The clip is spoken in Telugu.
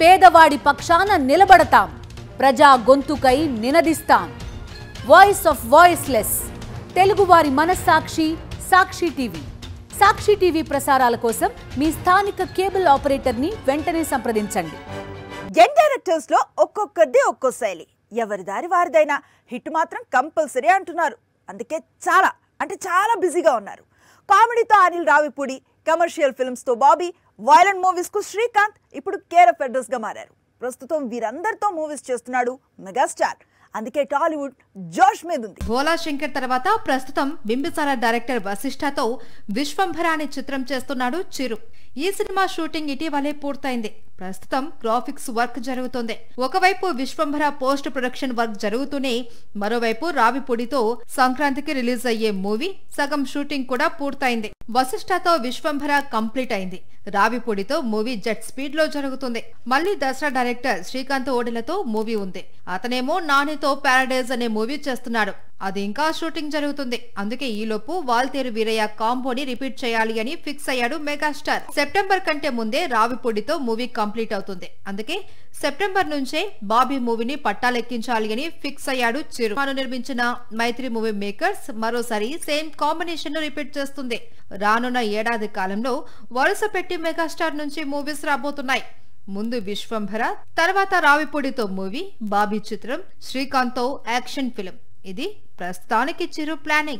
పేదవాడి పక్షాన నిలబడతాం, ప్రజా గొంతుకై నినదిస్తాం. వాయిస్ ఆఫ్ వాయిస్లెస్, తెలుగువారి మనస్సాక్షి సాక్షి టీవీ. సాక్షి టీవీ ప్రసారాల కోసం మీ స్థానిక కేబుల్ ఆపరేటర్ని వెంటనే సంప్రదించండి. యంగ్ డైరెక్టర్స్ లో ఒక్కొక్కరిది ఒక్కో శైలి, ఎవరి దారి వారిదైనా హిట్ మాత్రం కంపల్సరీ అంటున్నారు. అందుకే చాలా బిజీగా ఉన్నారు. కామెడీతో అనిల్ రావిపూడి, కమర్షియల్ ఫిల్మ్స్ తో బాబీ, వైలెంట్ మూవీస్ కు శ్రీకాంత్ ఇప్పుడు కేర్ ఆఫ్ అడ్రస్ గా మారారు. ప్రస్తుతం వీరందరితో మూవీస్ చేస్తున్నాడు మెగాస్టార్. అందుకే టాలీవుడ్ జోష్ మీద ఉంది. భోలా శంకర్ తర్వాత ప్రస్తుతం బింబిసార డైరెక్టర్ వశిష్ఠతో విశ్వంభర అనే చిత్రం చేస్తున్నాడు చిరు. ఈ సినిమా షూటింగ్ ఇటీవలే పూర్తయింది. ప్రస్తుతం గ్రాఫిక్స్ వర్క్ జరుగుతోంది. ఒకవైపు విశ్వంభర పోస్ట్ ప్రొడక్షన్ వర్క్ జరుగుతూనే మరోవైపు రావిపూడితో సంక్రాంతికి రిలీజ్ అయ్యే మూవీ సగం షూటింగ్ కూడా పూర్తయింది. వశిష్ఠతో విశ్వంభర కంప్లీట్ అయింది. రావిపూడితో మూవీ జెట్ స్పీడ్ లో జరుగుతుంది. మళ్లీ దసరా డైరెక్టర్ శ్రీకాంత్ ఓడెలతో మూవీ ఉంది. అతనేమో నానితో పారడైజ్ అనే మూవీ చేస్తున్నాడు. అది ఇంకా షూటింగ్ జరుగుతుంది. అందుకే ఈలోపు వాల్తేరు వీరయ్య కాంబోని రిపీట్ చేయాలి అని ఫిక్స్ అయ్యాడు మెగాస్టార్. సెప్టెంబర్ కంటే ముందే రావిపూడితో మూవీ కంప్లీట్ అవుతుంది. అందుకే సెప్టెంబర్ నుంచే బాబీ మూవీని పట్టాలెక్కించాలి అని ఫిక్స్ అయ్యాడు చిరు. తాను నిర్మించిన మైత్రి మూవీ మేకర్స్ మరోసారి సేమ్ కాంబినేషన్ ను రిపీట్ చేస్తుంది. రానున్న ఏడాది కాలంలో వరుస పెట్టి మెగాస్టార్ నుంచి మూవీస్ రాబోతున్నాయి. ముందు విశ్వంభర, తర్వాత రావిపూడితో మూవీ, బాబీ చిత్రం, శ్రీకాంత్తో యాక్షన్ ఫిల్మ్. ఇది ప్రస్తుతానికి చిరు ప్లానింగ్.